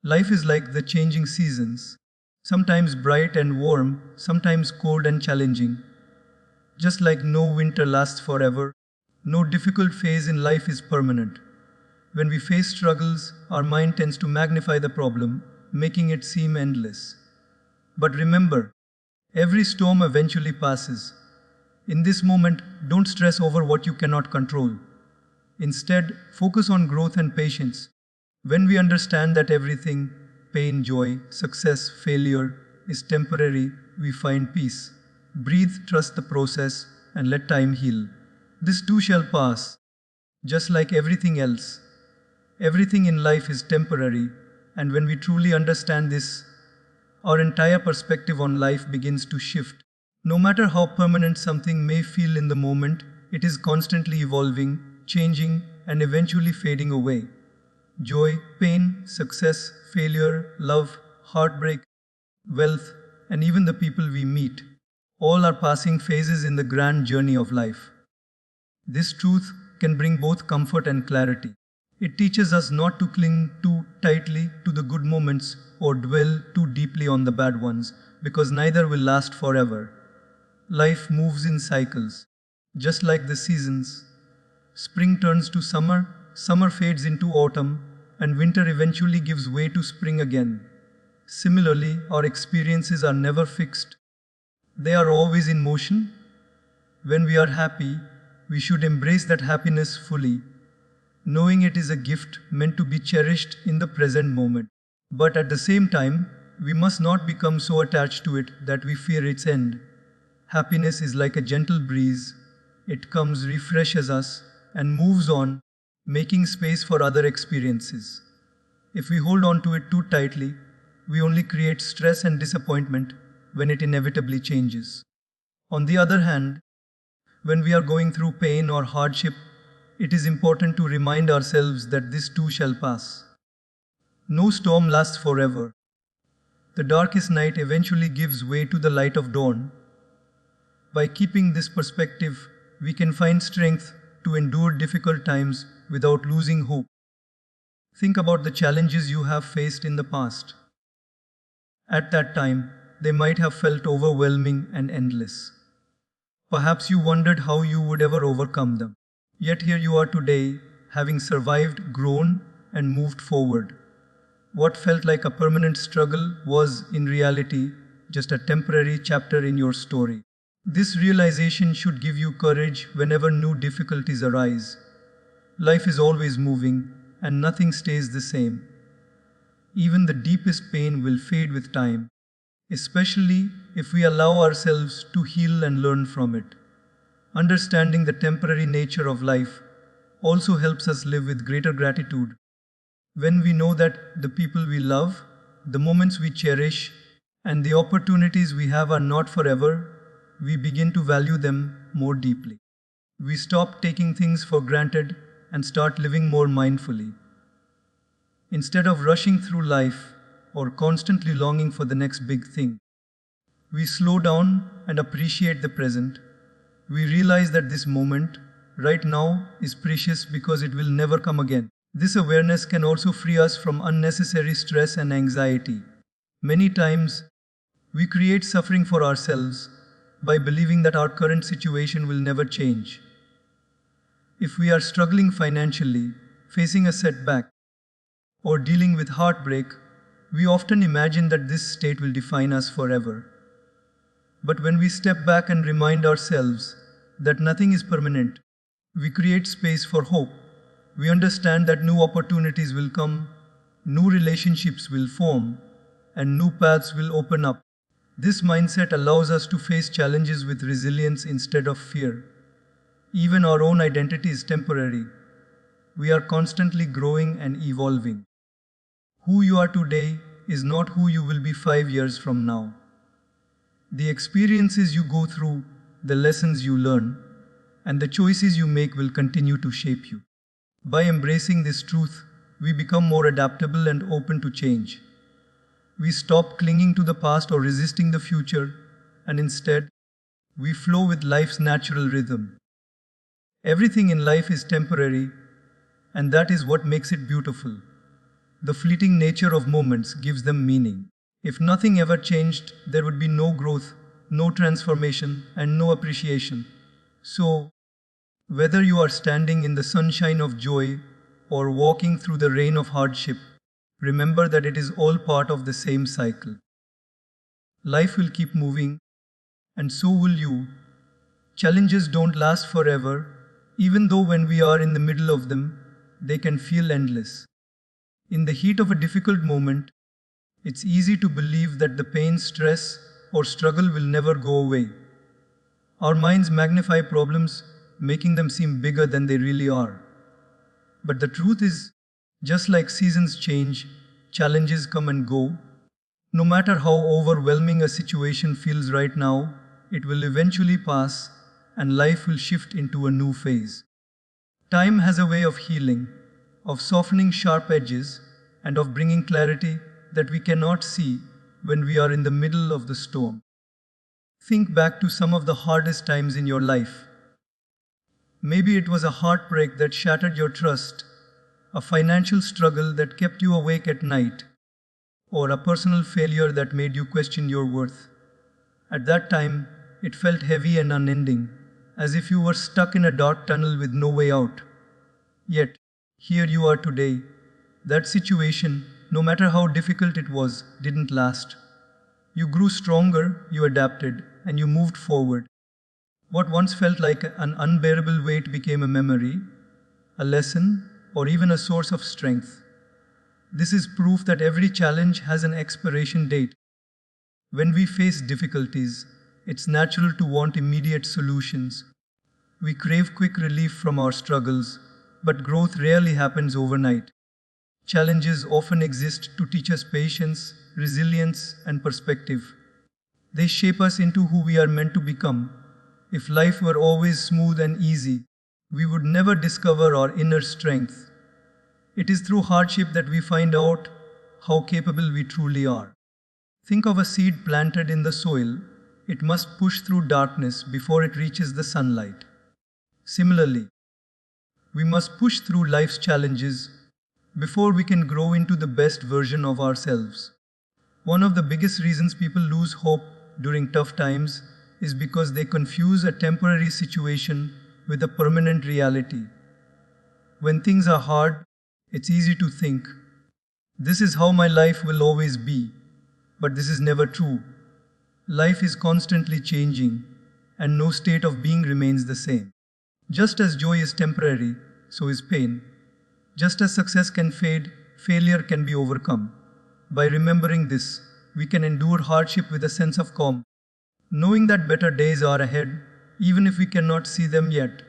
Life is like the changing seasons, sometimes bright and warm, sometimes cold and challenging. Just like no winter lasts forever, no difficult phase in life is permanent. When we face struggles, our mind tends to magnify the problem, making it seem endless. But remember, every storm eventually passes. In this moment, don't stress over what you cannot control. Instead, focus on growth and patience. When we understand that everything, pain, joy, success, failure, is temporary, we find peace. Breathe, trust the process, and let time heal. This too shall pass, just like everything else. Everything in life is temporary, and when we truly understand this, our entire perspective on life begins to shift. No matter how permanent something may feel in the moment, it is constantly evolving, changing, and eventually fading away. Joy, pain, success, failure, love, heartbreak, wealth, and even the people we meet, all are passing phases in the grand journey of life. This truth can bring both comfort and clarity. It teaches us not to cling too tightly to the good moments or dwell too deeply on the bad ones, because neither will last forever. Life moves in cycles, just like the seasons. Spring turns to summer, summer fades into autumn, and winter eventually gives way to spring again. Similarly, our experiences are never fixed. They are always in motion. When we are happy, we should embrace that happiness fully, knowing it is a gift meant to be cherished in the present moment. But at the same time, we must not become so attached to it that we fear its end. Happiness is like a gentle breeze. It comes, refreshes us, and moves on, making space for other experiences. If we hold on to it too tightly, we only create stress and disappointment when it inevitably changes. On the other hand, when we are going through pain or hardship, it is important to remind ourselves that this too shall pass. No storm lasts forever. The darkest night eventually gives way to the light of dawn. By keeping this perspective, we can find strength to endure difficult times without losing hope. Think about the challenges you have faced in the past. At that time, they might have felt overwhelming and endless. Perhaps you wondered how you would ever overcome them. Yet here you are today, having survived, grown, and moved forward. What felt like a permanent struggle was, in reality, just a temporary chapter in your story. This realization should give you courage whenever new difficulties arise. Life is always moving, and nothing stays the same. Even the deepest pain will fade with time, especially if we allow ourselves to heal and learn from it. Understanding the temporary nature of life also helps us live with greater gratitude. When we know that the people we love, the moments we cherish, and the opportunities we have are not forever, we begin to value them more deeply. We stop taking things for granted and start living more mindfully. Instead of rushing through life or constantly longing for the next big thing, we slow down and appreciate the present. We realize that this moment, right now, is precious because it will never come again. This awareness can also free us from unnecessary stress and anxiety. Many times, we create suffering for ourselves by believing that our current situation will never change. If we are struggling financially, facing a setback, or dealing with heartbreak, we often imagine that this state will define us forever. But when we step back and remind ourselves that nothing is permanent, we create space for hope. We understand that new opportunities will come, new relationships will form, and new paths will open up. This mindset allows us to face challenges with resilience instead of fear. Even our own identity is temporary. We are constantly growing and evolving. Who you are today is not who you will be 5 years from now. The experiences you go through, the lessons you learn, and the choices you make will continue to shape you. By embracing this truth, we become more adaptable and open to change. We stop clinging to the past or resisting the future, and instead, we flow with life's natural rhythm. Everything in life is temporary, and that is what makes it beautiful. The fleeting nature of moments gives them meaning. If nothing ever changed, there would be no growth, no transformation, and no appreciation. So, whether you are standing in the sunshine of joy or walking through the rain of hardship, remember that it is all part of the same cycle. Life will keep moving, and so will you. Challenges don't last forever, even though when we are in the middle of them, they can feel endless. In the heat of a difficult moment, it's easy to believe that the pain, stress, or struggle will never go away. Our minds magnify problems, making them seem bigger than they really are. But the truth is, just like seasons change, challenges come and go. No matter how overwhelming a situation feels right now, it will eventually pass and life will shift into a new phase. Time has a way of healing, of softening sharp edges, and of bringing clarity that we cannot see when we are in the middle of the storm. Think back to some of the hardest times in your life. Maybe it was a heartbreak that shattered your trust, a financial struggle that kept you awake at night, or a personal failure that made you question your worth. At that time, it felt heavy and unending, as if you were stuck in a dark tunnel with no way out. Yet, here you are today. That situation, no matter how difficult it was, didn't last. You grew stronger, you adapted, and you moved forward. What once felt like an unbearable weight became a memory, a lesson, or even a source of strength. This is proof that every challenge has an expiration date. When we face difficulties, it's natural to want immediate solutions. We crave quick relief from our struggles, but growth rarely happens overnight. Challenges often exist to teach us patience, resilience, and perspective. They shape us into who we are meant to become. If life were always smooth and easy, we would never discover our inner strength. It is through hardship that we find out how capable we truly are. Think of a seed planted in the soil. It must push through darkness before it reaches the sunlight. Similarly, we must push through life's challenges before we can grow into the best version of ourselves. One of the biggest reasons people lose hope during tough times is because they confuse a temporary situation with a permanent reality. When things are hard, it's easy to think, this is how my life will always be. But this is never true. Life is constantly changing, and no state of being remains the same. Just as joy is temporary, so is pain. Just as success can fade, failure can be overcome. By remembering this, we can endure hardship with a sense of calm, knowing that better days are ahead, even if we cannot see them yet.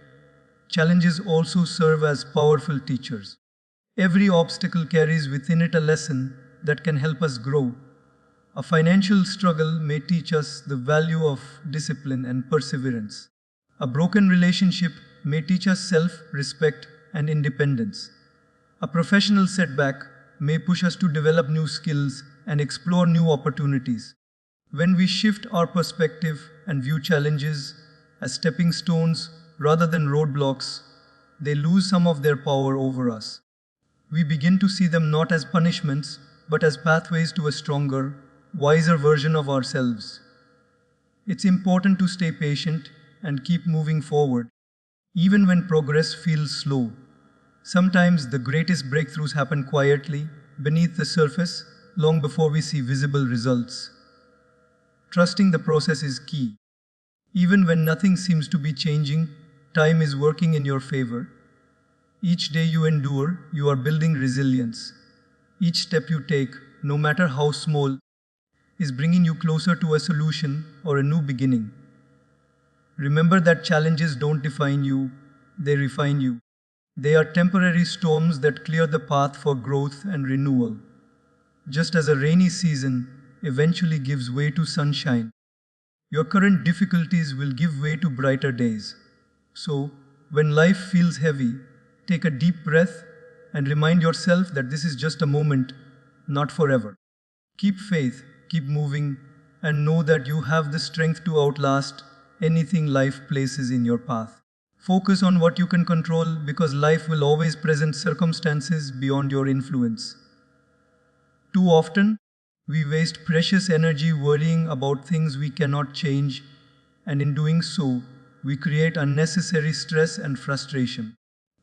Challenges also serve as powerful teachers. Every obstacle carries within it a lesson that can help us grow. A financial struggle may teach us the value of discipline and perseverance. A broken relationship may teach us self-respect and independence. A professional setback may push us to develop new skills and explore new opportunities. When we shift our perspective and view challenges as stepping stones rather than roadblocks, they lose some of their power over us. We begin to see them not as punishments, but as pathways to a stronger, wiser version of ourselves. It's important to stay patient and keep moving forward, even when progress feels slow. Sometimes the greatest breakthroughs happen quietly, beneath the surface, long before we see visible results. Trusting the process is key. Even when nothing seems to be changing, time is working in your favor. Each day you endure, you are building resilience. Each step you take, no matter how small, is bringing you closer to a solution or a new beginning. Remember that challenges don't define you, they refine you. They are temporary storms that clear the path for growth and renewal. Just as a rainy season eventually gives way to sunshine, your current difficulties will give way to brighter days. So, when life feels heavy, take a deep breath and remind yourself that this is just a moment, not forever. Keep faith, keep moving, and know that you have the strength to outlast anything life places in your path. Focus on what you can control because life will always present circumstances beyond your influence. Too often, we waste precious energy worrying about things we cannot change, and in doing so, we create unnecessary stress and frustration.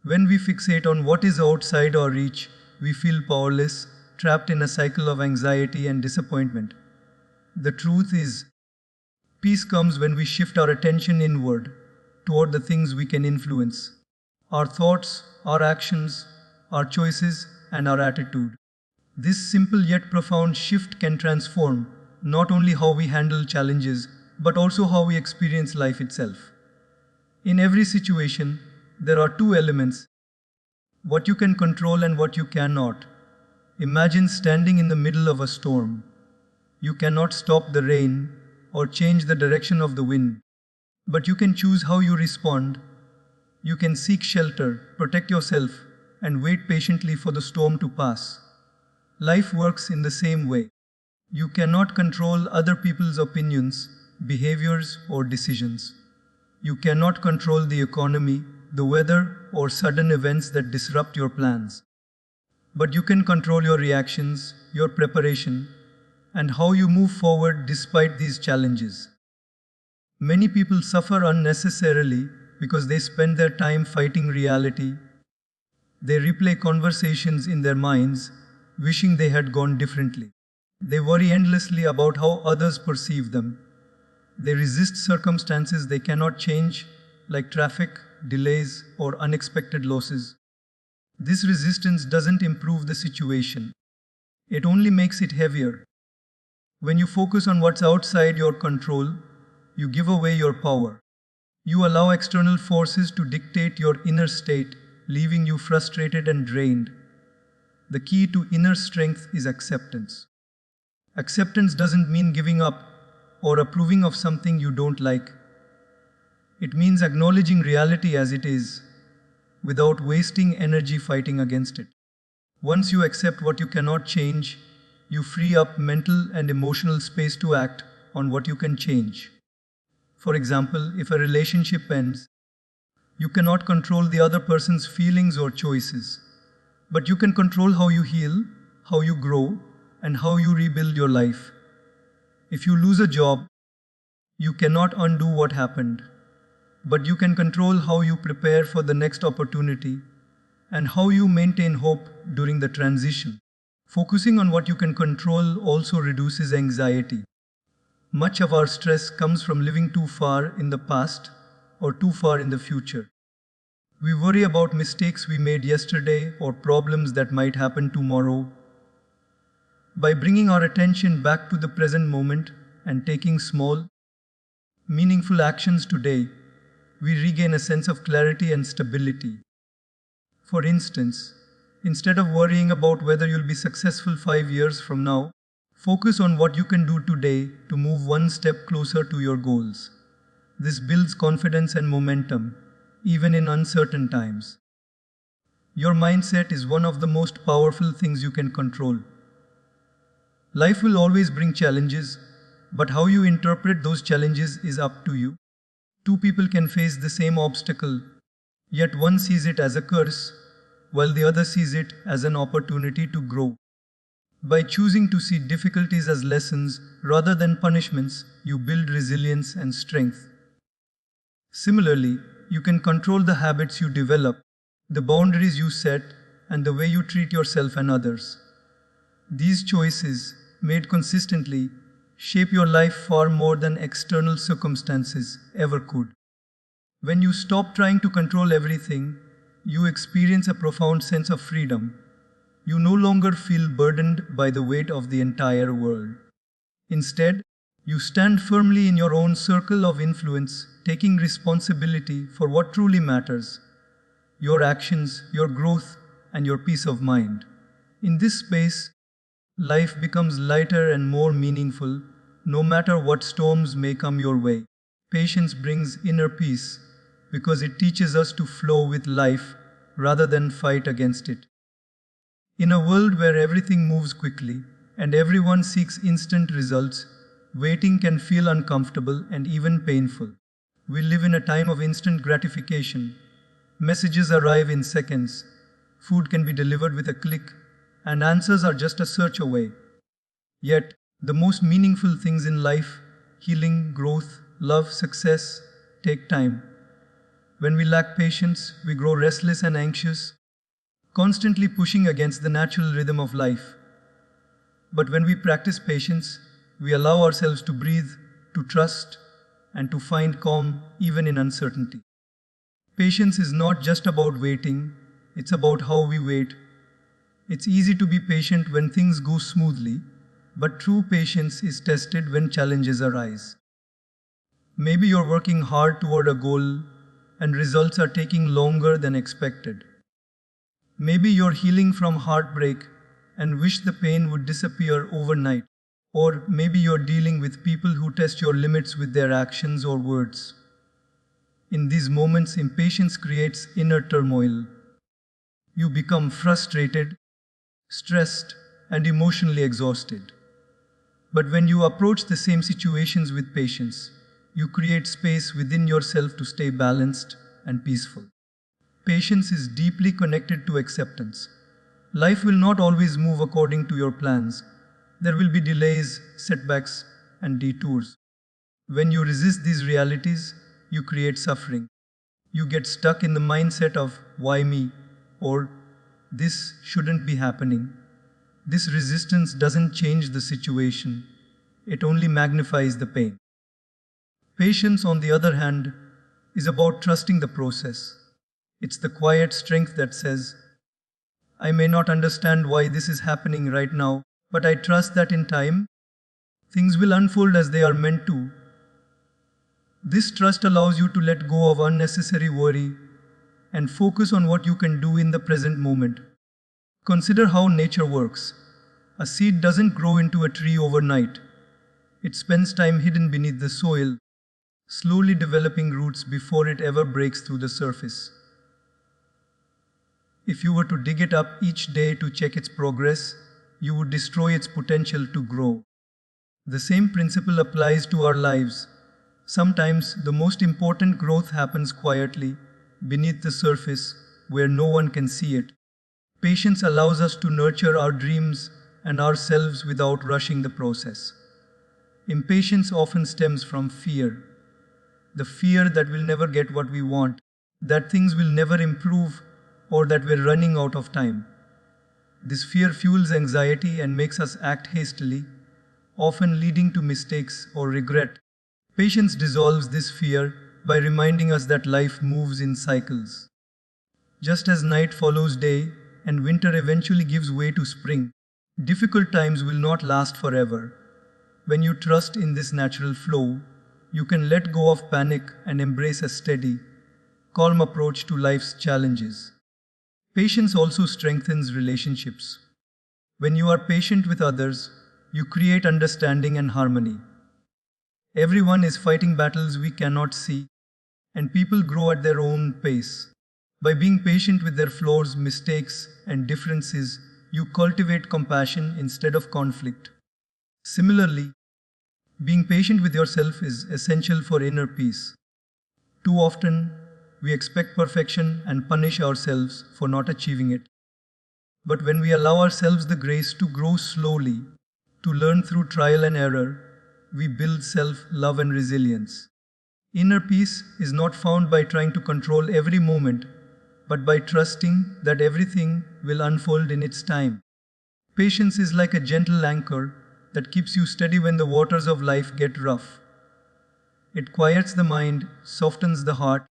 When we fixate on what is outside our reach, we feel powerless, trapped in a cycle of anxiety and disappointment. The truth is, peace comes when we shift our attention inward, toward the things we can influence: our thoughts, our actions, our choices, and our attitude. This simple yet profound shift can transform not only how we handle challenges, but also how we experience life itself. In every situation, there are two elements: what you can control and what you cannot. Imagine standing in the middle of a storm. You cannot stop the rain or change the direction of the wind, but you can choose how you respond. You can seek shelter, protect yourself, and wait patiently for the storm to pass. Life works in the same way. You cannot control other people's opinions, behaviors, or decisions. You cannot control the economy, the weather, or sudden events that disrupt your plans. But you can control your reactions, your preparation, and how you move forward despite these challenges. Many people suffer unnecessarily because they spend their time fighting reality. They replay conversations in their minds, wishing they had gone differently. They worry endlessly about how others perceive them. They resist circumstances they cannot change, like traffic, delays, or unexpected losses. This resistance doesn't improve the situation. It only makes it heavier. When you focus on what's outside your control, you give away your power. You allow external forces to dictate your inner state, leaving you frustrated and drained. The key to inner strength is acceptance. Acceptance doesn't mean giving up or approving of something you don't like. It means acknowledging reality as it is, without wasting energy fighting against it. Once you accept what you cannot change, you free up mental and emotional space to act on what you can change. For example, if a relationship ends, you cannot control the other person's feelings or choices, but you can control how you heal, how you grow, and how you rebuild your life. If you lose a job, you cannot undo what happened, but you can control how you prepare for the next opportunity and how you maintain hope during the transition. Focusing on what you can control also reduces anxiety. Much of our stress comes from living too far in the past or too far in the future. We worry about mistakes we made yesterday or problems that might happen tomorrow. By bringing our attention back to the present moment and taking small, meaningful actions today, we regain a sense of clarity and stability. For instance, instead of worrying about whether you'll be successful 5 years from now, focus on what you can do today to move one step closer to your goals. This builds confidence and momentum, even in uncertain times. Your mindset is one of the most powerful things you can control. Life will always bring challenges, but how you interpret those challenges is up to you. Two people can face the same obstacle, yet one sees it as a curse, while the other sees it as an opportunity to grow. By choosing to see difficulties as lessons rather than punishments, you build resilience and strength. Similarly, you can control the habits you develop, the boundaries you set, and the way you treat yourself and others. These choices, made consistently, shape your life far more than external circumstances ever could. When you stop trying to control everything, you experience a profound sense of freedom. You no longer feel burdened by the weight of the entire world. Instead, you stand firmly in your own circle of influence, taking responsibility for what truly matters: your actions, your growth, and your peace of mind. In this space, life becomes lighter and more meaningful, no matter what storms may come your way. Patience brings inner peace because it teaches us to flow with life rather than fight against it. In a world where everything moves quickly and everyone seeks instant results, waiting can feel uncomfortable and even painful. We live in a time of instant gratification. Messages arrive in seconds, food can be delivered with a click, and answers are just a search away. Yet, the most meaningful things in life, healing, growth, love, success, take time. When we lack patience, we grow restless and anxious, constantly pushing against the natural rhythm of life. But when we practice patience, we allow ourselves to breathe, to trust, and to find calm even in uncertainty. Patience is not just about waiting, it's about how we wait. It's easy to be patient when things go smoothly, but true patience is tested when challenges arise. Maybe you're working hard toward a goal and results are taking longer than expected. Maybe you're healing from heartbreak and wish the pain would disappear overnight. Or maybe you're dealing with people who test your limits with their actions or words. In these moments, impatience creates inner turmoil. You become frustrated, stressed, and emotionally exhausted. But when you approach the same situations with patience, you create space within yourself to stay balanced and peaceful. Patience is deeply connected to acceptance. Life will not always move according to your plans. There will be delays, setbacks, and detours. When you resist these realities, you create suffering. You get stuck in the mindset of why me or this shouldn't be happening. This resistance doesn't change the situation, it only magnifies the pain. Patience, on the other hand, is about trusting the process. It's the quiet strength that says, I may not understand why this is happening right now, but I trust that in time, things will unfold as they are meant to. This trust allows you to let go of unnecessary worry and focus on what you can do in the present moment. Consider how nature works. A seed doesn't grow into a tree overnight. It spends time hidden beneath the soil, slowly developing roots before it ever breaks through the surface. If you were to dig it up each day to check its progress, you would destroy its potential to grow. The same principle applies to our lives. Sometimes the most important growth happens quietly, beneath the surface, where no one can see it. Patience allows us to nurture our dreams and ourselves without rushing the process. Impatience often stems from fear. The fear that we'll never get what we want, that things will never improve, or that we're running out of time. This fear fuels anxiety and makes us act hastily, often leading to mistakes or regret. Patience dissolves this fear by reminding us that life moves in cycles. Just as night follows day and winter eventually gives way to spring, difficult times will not last forever. When you trust in this natural flow, you can let go of panic and embrace a steady, calm approach to life's challenges. Patience also strengthens relationships. When you are patient with others, you create understanding and harmony. Everyone is fighting battles we cannot see, and people grow at their own pace. By being patient with their flaws, mistakes, and differences, you cultivate compassion instead of conflict. Similarly, being patient with yourself is essential for inner peace. Too often, we expect perfection and punish ourselves for not achieving it. But when we allow ourselves the grace to grow slowly, to learn through trial and error, we build self-love and resilience. Inner peace is not found by trying to control every moment, but by trusting that everything will unfold in its time. Patience is like a gentle anchor that keeps you steady when the waters of life get rough. It quiets the mind, softens the heart,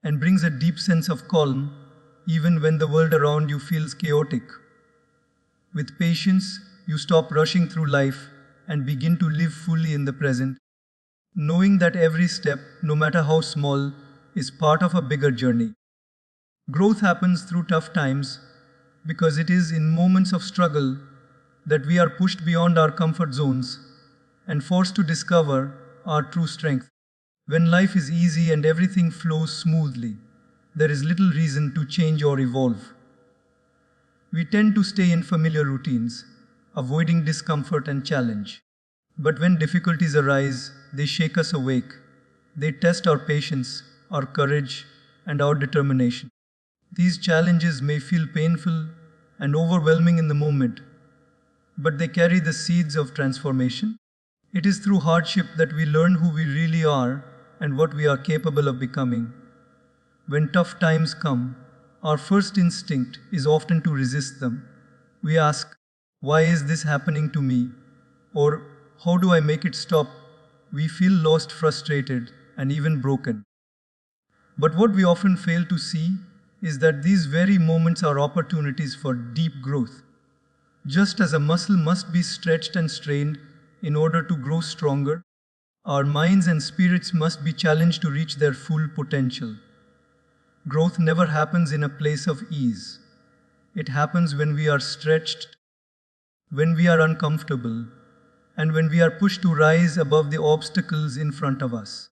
and brings a deep sense of calm even when the world around you feels chaotic. With patience, you stop rushing through life and begin to live fully in the present, knowing that every step, no matter how small, is part of a bigger journey. Growth happens through tough times because it is in moments of struggle that we are pushed beyond our comfort zones and forced to discover our true strength. When life is easy and everything flows smoothly, there is little reason to change or evolve. We tend to stay in familiar routines, avoiding discomfort and challenge. But when difficulties arise, they shake us awake. They test our patience, our courage, and our determination. These challenges may feel painful and overwhelming in the moment, but they carry the seeds of transformation. It is through hardship that we learn who we really are and what we are capable of becoming. When tough times come, our first instinct is often to resist them. We ask, "Why is this happening to me?" Or, "How do I make it stop?" We feel lost, frustrated, and even broken. But what we often fail to see is that these very moments are opportunities for deep growth. Just as a muscle must be stretched and strained in order to grow stronger, our minds and spirits must be challenged to reach their full potential. Growth never happens in a place of ease. It happens when we are stretched, when we are uncomfortable, and when we are pushed to rise above the obstacles in front of us.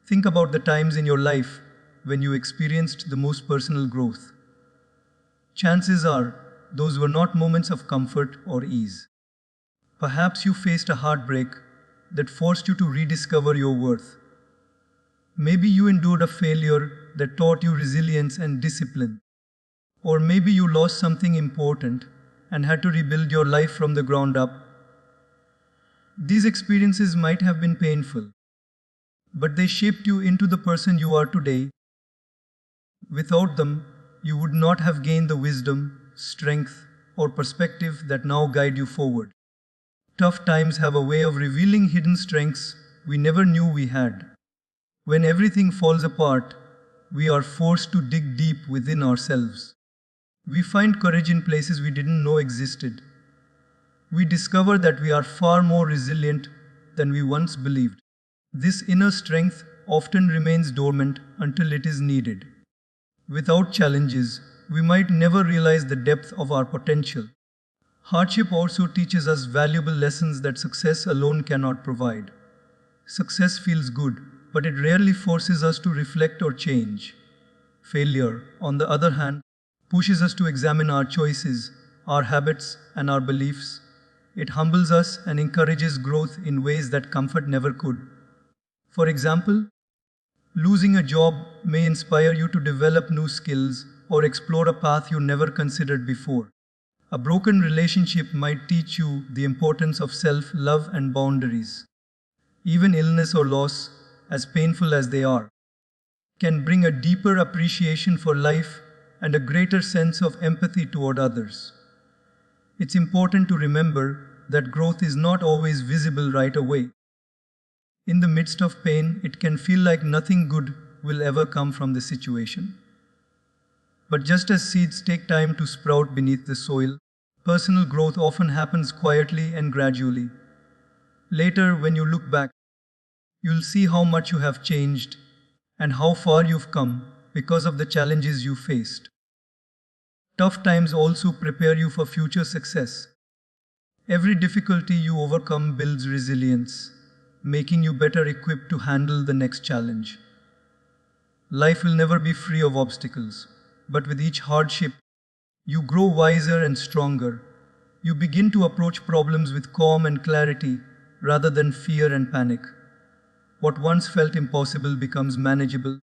Think about the times in your life when you experienced the most personal growth. Chances are, those were not moments of comfort or ease. Perhaps you faced a heartbreak that forced you to rediscover your worth. Maybe you endured a failure that taught you resilience and discipline. Or maybe you lost something important and had to rebuild your life from the ground up. These experiences might have been painful, but they shaped you into the person you are today. Without them, you would not have gained the wisdom, strength, or perspective that now guide you forward. Tough times have a way of revealing hidden strengths we never knew we had. When everything falls apart, we are forced to dig deep within ourselves. We find courage in places we didn't know existed. We discover that we are far more resilient than we once believed. This inner strength often remains dormant until it is needed. Without challenges, we might never realize the depth of our potential. Hardship also teaches us valuable lessons that success alone cannot provide. Success feels good, but it rarely forces us to reflect or change. Failure, on the other hand, pushes us to examine our choices, our habits, and our beliefs. It humbles us and encourages growth in ways that comfort never could. For example, losing a job may inspire you to develop new skills or explore a path you never considered before. A broken relationship might teach you the importance of self-love and boundaries. Even illness or loss, as painful as they are, can bring a deeper appreciation for life and a greater sense of empathy toward others. It's important to remember that growth is not always visible right away. In the midst of pain, it can feel like nothing good will ever come from the situation. But just as seeds take time to sprout beneath the soil, personal growth often happens quietly and gradually. Later, when you look back, you'll see how much you have changed and how far you've come because of the challenges you faced. Tough times also prepare you for future success. Every difficulty you overcome builds resilience, making you better equipped to handle the next challenge. Life will never be free of obstacles, but with each hardship, you grow wiser and stronger. You begin to approach problems with calm and clarity rather than fear and panic. What once felt impossible becomes manageable,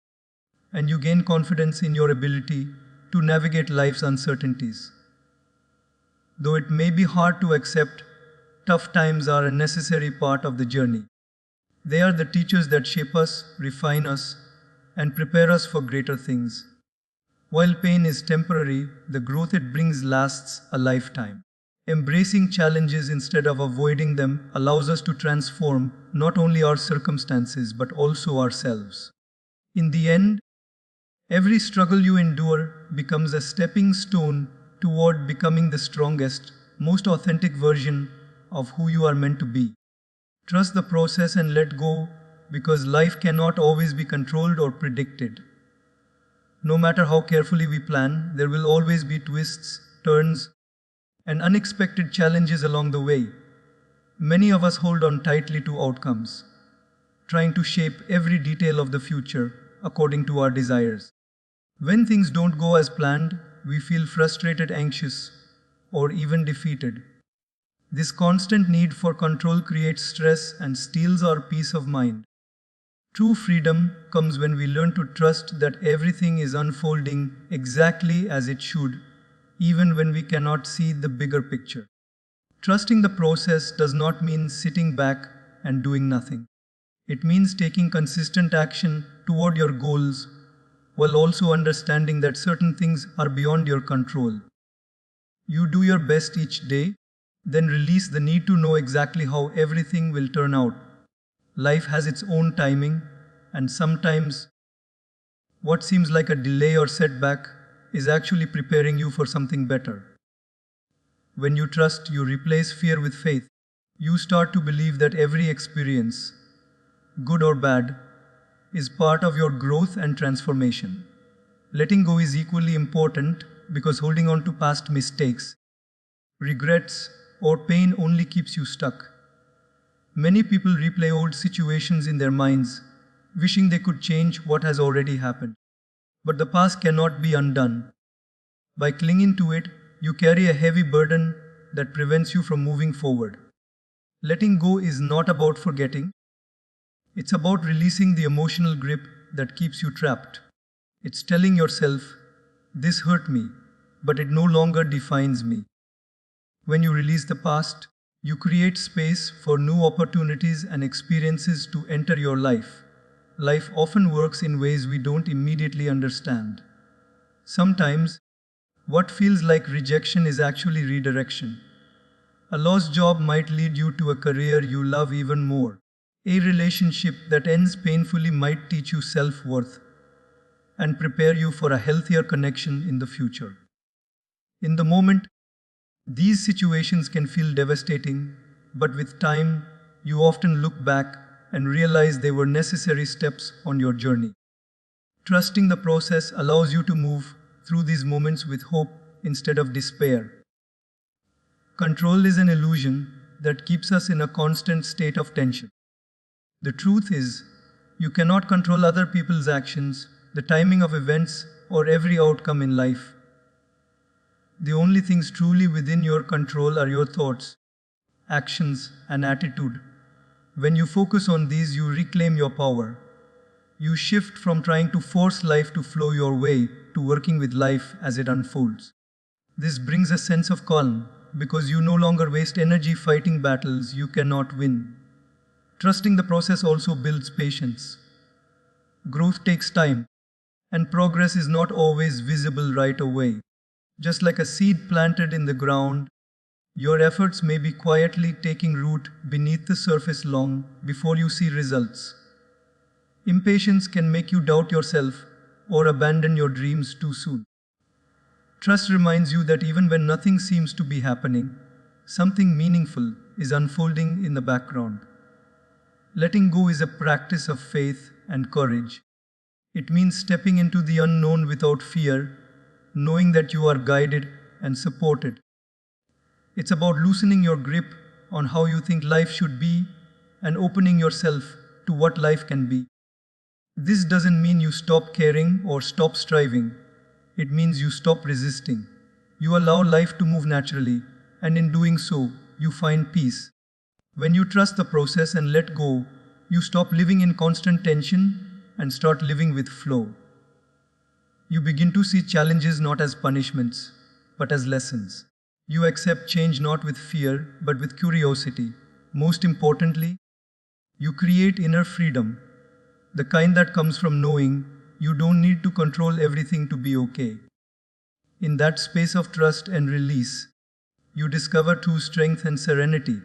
and you gain confidence in your ability to navigate life's uncertainties. Though it may be hard to accept, tough times are a necessary part of the journey. They are the teachers that shape us, refine us, and prepare us for greater things. While pain is temporary, the growth it brings lasts a lifetime. Embracing challenges instead of avoiding them allows us to transform not only our circumstances but also ourselves. In the end, every struggle you endure becomes a stepping stone toward becoming the strongest, most authentic version of who you are meant to be. Trust the process and let go, because life cannot always be controlled or predicted. No matter how carefully we plan, there will always be twists, turns, and unexpected challenges along the way. Many of us hold on tightly to outcomes, trying to shape every detail of the future according to our desires. When things don't go as planned, we feel frustrated, anxious, or even defeated. This constant need for control creates stress and steals our peace of mind. True freedom comes when we learn to trust that everything is unfolding exactly as it should, even when we cannot see the bigger picture. Trusting the process does not mean sitting back and doing nothing. It means taking consistent action toward your goals while also understanding that certain things are beyond your control. You do your best each day, then release the need to know exactly how everything will turn out. Life has its own timing, and sometimes what seems like a delay or setback is actually preparing you for something better. When you trust, you replace fear with faith. You start to believe that every experience, good or bad, is part of your growth and transformation. Letting go is equally important because holding on to past mistakes, regrets, or pain only keeps you stuck. Many people replay old situations in their minds, wishing they could change what has already happened. But the past cannot be undone. By clinging to it, you carry a heavy burden that prevents you from moving forward. Letting go is not about forgetting, it's about releasing the emotional grip that keeps you trapped. It's telling yourself, this hurt me, but it no longer defines me. When you release the past, you create space for new opportunities and experiences to enter your life. Life often works in ways we don't immediately understand. Sometimes, what feels like rejection is actually redirection. A lost job might lead you to a career you love even more. A relationship that ends painfully might teach you self-worth and prepare you for a healthier connection in the future. In the moment, these situations can feel devastating, but with time, you often look back and realize they were necessary steps on your journey. Trusting the process allows you to move through these moments with hope instead of despair. Control is an illusion that keeps us in a constant state of tension. The truth is, you cannot control other people's actions, the timing of events, or every outcome in life. The only things truly within your control are your thoughts, actions, and attitude. When you focus on these, you reclaim your power. You shift from trying to force life to flow your way to working with life as it unfolds. This brings a sense of calm because you no longer waste energy fighting battles you cannot win. Trusting the process also builds patience. Growth takes time, and progress is not always visible right away. Just like a seed planted in the ground, your efforts may be quietly taking root beneath the surface long before you see results. Impatience can make you doubt yourself or abandon your dreams too soon. Trust reminds you that even when nothing seems to be happening, something meaningful is unfolding in the background. Letting go is a practice of faith and courage. It means stepping into the unknown without fear, knowing that you are guided and supported. It's about loosening your grip on how you think life should be and opening yourself to what life can be. This doesn't mean you stop caring or stop striving. It means you stop resisting. You allow life to move naturally, and in doing so, you find peace. When you trust the process and let go, you stop living in constant tension and start living with flow. You begin to see challenges not as punishments, but as lessons. You accept change not with fear, but with curiosity. Most importantly, you create inner freedom, the kind that comes from knowing you don't need to control everything to be okay. In that space of trust and release, you discover true strength and serenity.